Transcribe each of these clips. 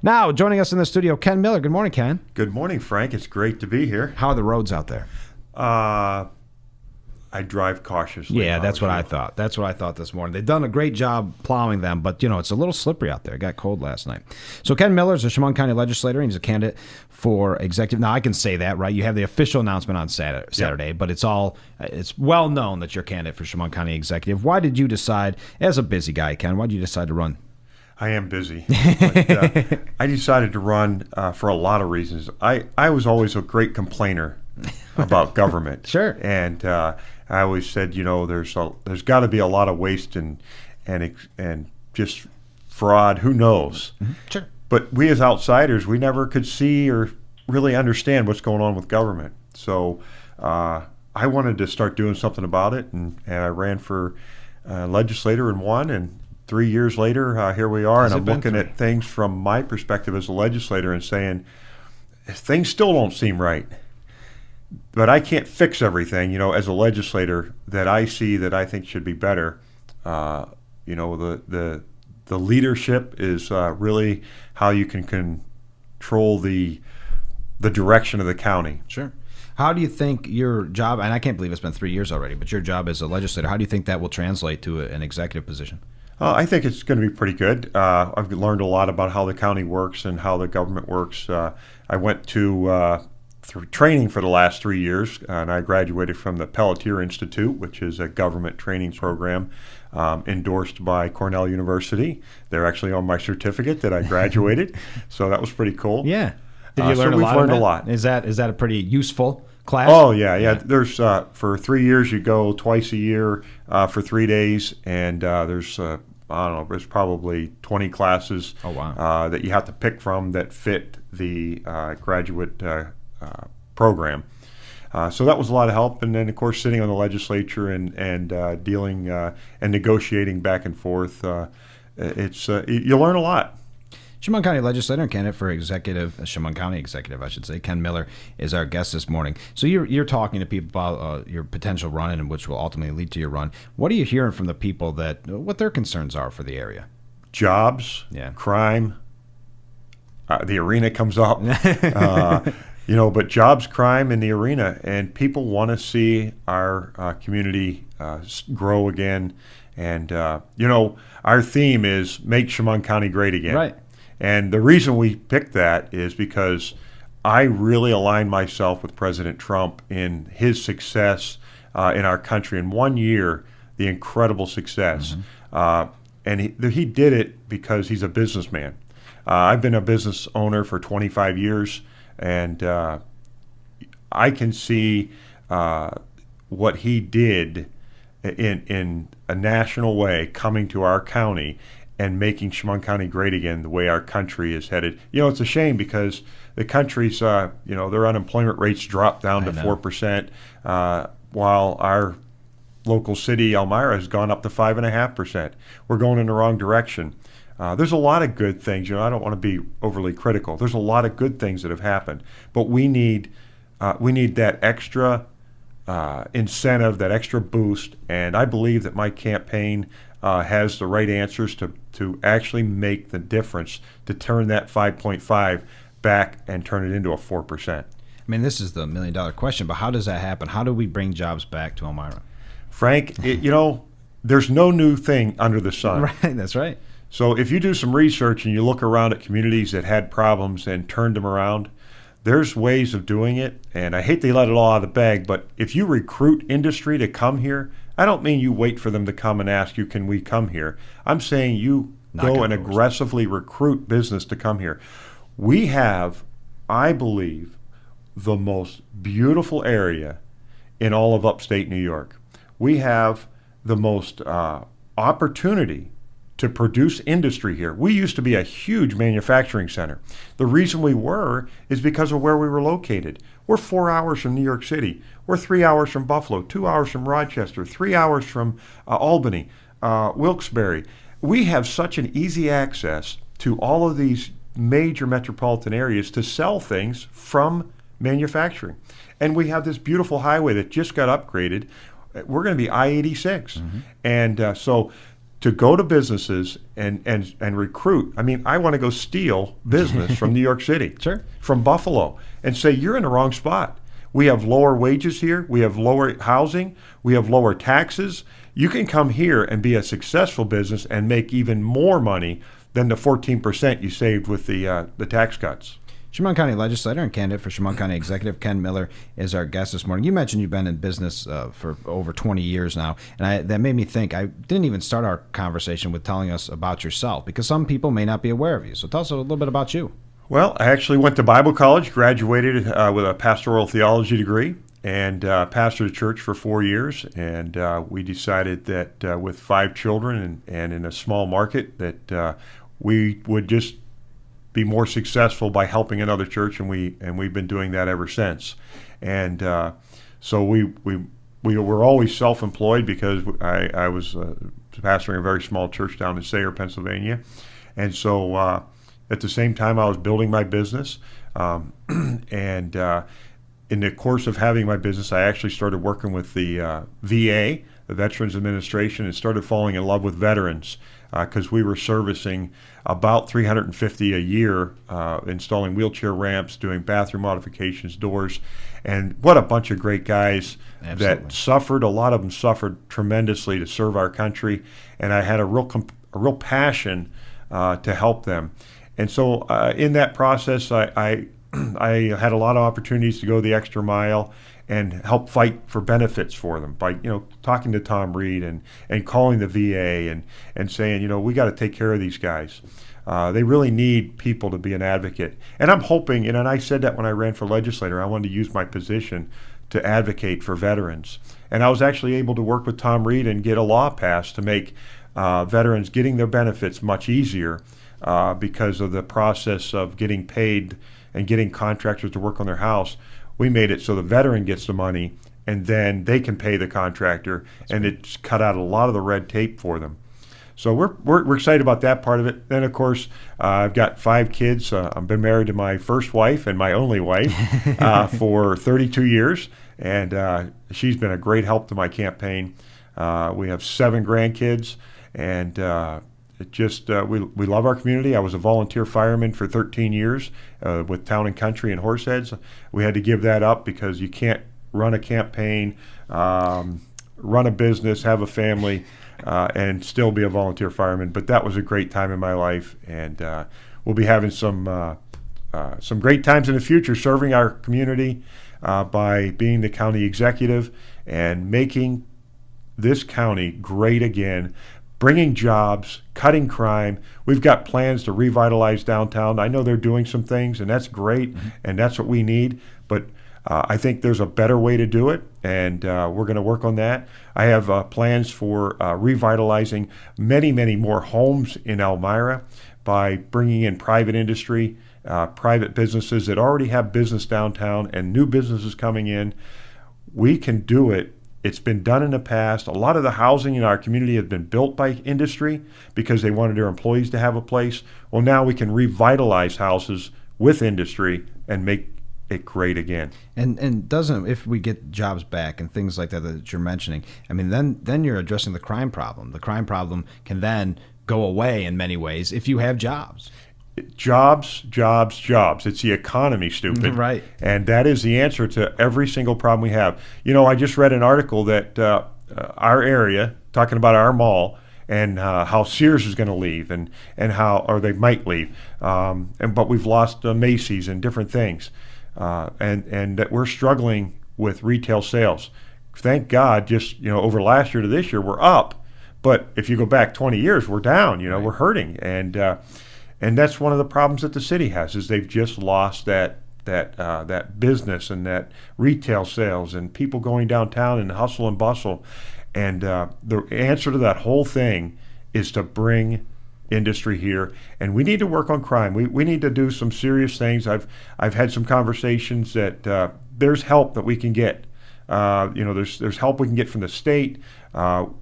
Now, joining us in the studio, Ken Miller. Good morning, Ken. Good morning, Frank. It's great to be here. How are the roads out there? I drive cautiously. Yeah, that's what I thought. That's what I thought this morning. They've done a great job plowing them, but, it's a little slippery out there. It got cold last night. So Ken Miller is a Chemung County legislator, and he's a candidate for executive. Now, I can say that, right? You have the official announcement on Saturday, but it's well known that you're a candidate for Chemung County executive. Why did you decide, as a busy guy, Ken, why did you decide to run? I am busy. But, I decided to run for a lot of reasons. I was always a great complainer about government. Sure. And I always said, there's got to be a lot of waste and just fraud. Who knows? Mm-hmm. Sure. But we as outsiders, we never could see or really understand what's going on with government. So I wanted to start doing something about it, and I ran for legislator and won. And 3 years later, here we are, and I'm looking at things from my perspective as a legislator and saying, things still don't seem right. But I can't fix everything, as a legislator that I see that I think should be better. The leadership is really how you can control the direction of the county. Sure. How do you think your job, and I can't believe it's been 3 years already, but your job as a legislator, how do you think that will translate to an executive position? I think it's going to be pretty good. I've learned a lot about how the county works and how the government works. I went to through training for the last 3 years, and I graduated from the Pelletier Institute, which is a government training program endorsed by Cornell University. They're actually on my certificate that I graduated, so that was pretty cool. Yeah. Did you learn a lot? We've learned a lot. Is that a pretty useful class? Oh, yeah. There's for 3 years you go twice a year for 3 days, and there's I don't know, there's probably 20 classes that you have to pick from that fit the graduate program. So that was a lot of help. And then, of course, sitting on the legislature and dealing and negotiating back and forth, you learn a lot. Chemung County legislator and candidate for Chemung County executive, I should say, Ken Miller is our guest this morning. So you're talking to people about your potential run, and which will ultimately lead to your run. What are you hearing from the people what their concerns are for the area? Jobs, crime, the arena comes up. But jobs, crime, and the arena, and people want to see our community grow again. And our theme is make Chemung County great again. Right. And the reason we picked that is because I really align myself with President Trump in his success in our country. In 1 year, the incredible success. Mm-hmm. And he did it because he's a businessman. I've been a business owner for 25 years, and I can see what he did in a national way coming to our county and making Chemung County great again the way our country is headed. It's a shame because the country's, their unemployment rates dropped down to 4%, while our local city, Elmira, has gone up to 5.5%. We're going in the wrong direction. There's a lot of good things. I don't want to be overly critical. There's a lot of good things that have happened, but we need that extra incentive, that extra boost. And I believe that my campaign has the right answers to actually make the difference, to turn that 5.5 back and turn it into a 4%. I mean, this is the $1 million question, but how does that happen? How do we bring jobs back to Elmira? Frank, there's no new thing under the sun. Right, that's right. So if you do some research and you look around at communities that had problems and turned them around, there's ways of doing it. And I hate they let it all out of the bag, but if you recruit industry to come here, I don't mean you wait for them to come and ask you, can we come here? I'm saying you go and aggressively recruit business to come here. We have, I believe, the most beautiful area in all of upstate New York. We have the most opportunity to produce industry here. We used to be a huge manufacturing center. The reason we were is because of where we were located. We're 4 hours from New York City. We're 3 hours from Buffalo, 2 hours from Rochester, 3 hours from Albany, Wilkes-Barre. We have such an easy access to all of these major metropolitan areas to sell things from manufacturing. And we have this beautiful highway that just got upgraded. We're going to be I-86. Mm-hmm. And so to go to businesses and recruit. I mean, I want to go steal business from New York City, Sure. from Buffalo, and say, you're in the wrong spot. We have lower wages here. We have lower housing. We have lower taxes. You can come here and be a successful business and make even more money than the 14% you saved with the tax cuts. Chemung County legislator and candidate for Chemung County Executive Ken Miller is our guest this morning. You mentioned you've been in business for over 20 years now, and that made me think. I didn't even start our conversation with telling us about yourself, because some people may not be aware of you. So tell us a little bit about you. Well, I actually went to Bible college, graduated with a pastoral theology degree, and pastored a church for 4 years. And we decided that with 5 children and in a small market that we would just be more successful by helping another church, and we've been doing that ever since. And so we were always self-employed, because I was pastoring a very small church down in Sayre, Pennsylvania, and so at the same time I was building my business, and in the course of having my business, I actually started working with the VA, the Veterans Administration, and started falling in love with veterans, because we were servicing about 350 a year, installing wheelchair ramps, doing bathroom modifications, doors, and what a bunch of great guys. Absolutely. That suffered. A lot of them suffered tremendously to serve our country, and I had a real passion to help them. And so in that process, I had a lot of opportunities to go the extra mile and help fight for benefits for them by, talking to Tom Reed and calling the VA and saying, we got to take care of these guys. They really need people to be an advocate. And I'm hoping, and I said that when I ran for legislator, I wanted to use my position to advocate for veterans. And I was actually able to work with Tom Reed and get a law passed to make veterans getting their benefits much easier, because of the process of getting paid and getting contractors to work on their house. We made it so the veteran gets the money, and then they can pay the contractor, and it's cut out a lot of the red tape for them. So we're excited about that part of it. Then, of course, I've got 5 kids. I've been married to my first wife and my only wife for 32 years, and she's been a great help to my campaign. We have 7 grandkids, and we love our community. I was a volunteer fireman for 13 years with Town and Country in Horseheads. We had to give that up because you can't run a campaign, run a business, have a family, and still be a volunteer fireman. But that was a great time in my life, and we'll be having some great times in the future serving our community by being the county executive and making this county great again, bringing jobs, cutting crime. We've got plans to revitalize downtown. I know they're doing some things, and that's great, and that's what we need. But I think there's a better way to do it, and we're going to work on that. I have plans for revitalizing many, many more homes in Elmira by bringing in private industry, private businesses that already have business downtown, and new businesses coming in. We can do it. It's been done in the past. A lot of the housing in our community has been built by industry because they wanted their employees to have a place. Well, now we can revitalize houses with industry and make it great again. And doesn't, if we get jobs back and things like that you're mentioning, I mean, then you're addressing the crime problem. The crime problem can then go away in many ways if you have jobs. Jobs, jobs, jobs. It's the economy, stupid. Right. And that is the answer to every single problem we have. I just read an article that our area, talking about our mall, and how Sears is going to leave, and how, or they might leave, but we've lost Macy's and different things, and that we're struggling with retail sales. Thank God, just over last year to this year, we're up, but if you go back 20 years, we're down. Right. We're hurting, and that's one of the problems that the city has, is they've just lost that business and that retail sales and people going downtown and hustle and bustle. And the answer to that whole thing is to bring industry here, and we need to work on crime. We need to do some serious things. I've had some conversations that there's help that we can get. There's help we can get from the state.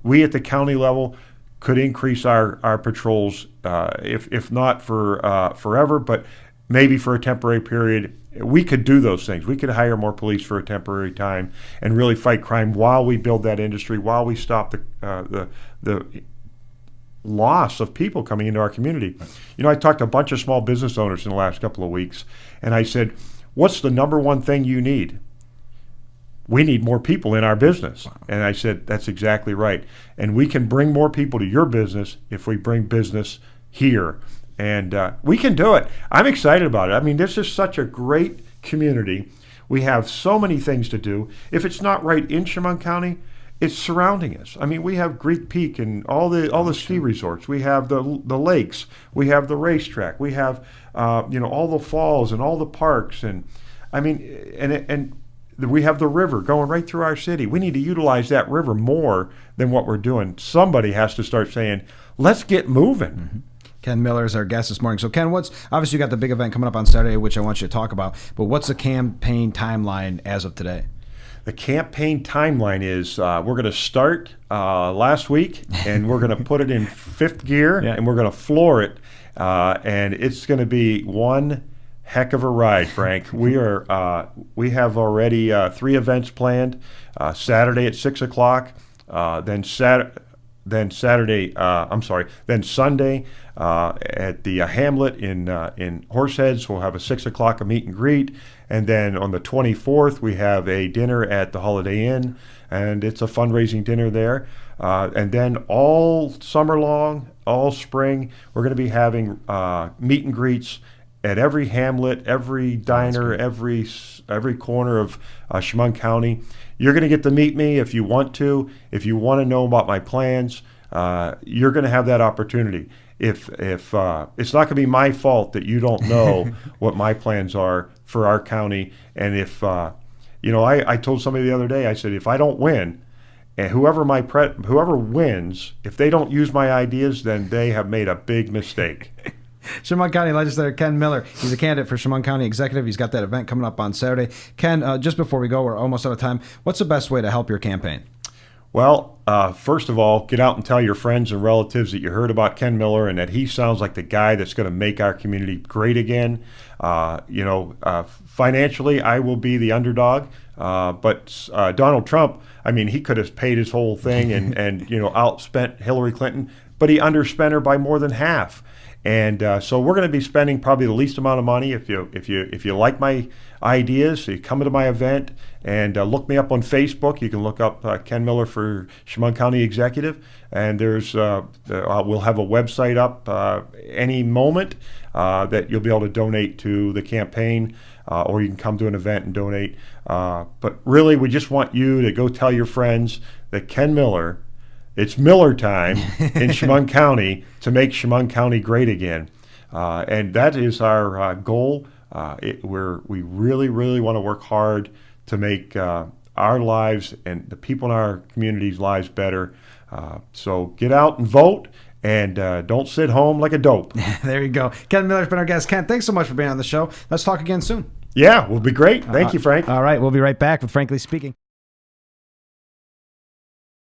We at the county level could increase our patrols, if not for forever, but maybe for a temporary period. We could do those things. We could hire more police for a temporary time and really fight crime while we build that industry, while we stop the loss of people coming into our community. You know, I talked to a bunch of small business owners in the last couple of weeks, and I said, what's the number one thing you need? We need more people in our business. And I said, that's exactly right. And we can bring more people to your business if we bring business here. And we can do it. I'm excited about it. I mean, this is such a great community. We have so many things to do. If it's not right in Chemung County, it's surrounding us. I mean, we have Greek Peak and all the ski resorts. We have the lakes. We have the racetrack. We have all the falls and all the parks. And I mean, and we have the river going right through our city. We need to utilize that river more than what we're doing. Somebody has to start saying, let's get moving. Mm-hmm. Ken Miller is our guest this morning. So, Ken, obviously you got the big event coming up on Saturday, which I want you to talk about, but what's the campaign timeline as of today? The campaign timeline is we're going to start last week, and we're going to put it in fifth gear, and we're going to floor it, and it's going to be one heck of a ride, Frank. We have already 3 events planned. Saturday at 6 o'clock, then Sunday at the Hamlet in Horseheads. We'll have a 6 o'clock meet and greet, and then on the 24th we have a dinner at the Holiday Inn, and it's a fundraising dinner there. And then all summer long, all spring, we're going to be having meet and greets at every hamlet, every diner, every corner of Chemung County. You're going to get to meet me if you want to. If you want to know about my plans, you're going to have that opportunity. If it's not going to be my fault that you don't know what my plans are for our county, and if I told somebody the other day, I said, if I don't win, and whoever wins, if they don't use my ideas, then they have made a big mistake. Chemung County Legislator Ken Miller. He's a candidate for Chemung County Executive. He's got that event coming up on Saturday. Ken, just before we go, we're almost out of time. What's the best way to help your campaign? Well, first of all, get out and tell your friends and relatives that you heard about Ken Miller and that he sounds like the guy that's going to make our community great again. Financially, I will be the underdog, but Donald Trump, I mean, he could have paid his whole thing and outspent Hillary Clinton, but he underspent her by more than half. And so we're going to be spending probably the least amount of money. If you like my ideas, so you come to my event and look me up on Facebook. You can look up Ken Miller for Chemung County Executive, and we'll have a website up any moment that you'll be able to donate to the campaign, or you can come to an event and donate. But really, we just want you to go tell your friends that Ken Miller. It's Miller time in Chemung County to make Chemung County great again. And that is our goal. We really, really want to work hard to make our lives and the people in our community's lives better. So get out and vote, and don't sit home like a dope. There you go. Ken Miller's been our guest. Ken, thanks so much for being on the show. Let's talk again soon. Yeah, we'll be great. Thank you, Frank. All right, we'll be right back with Frankly Speaking.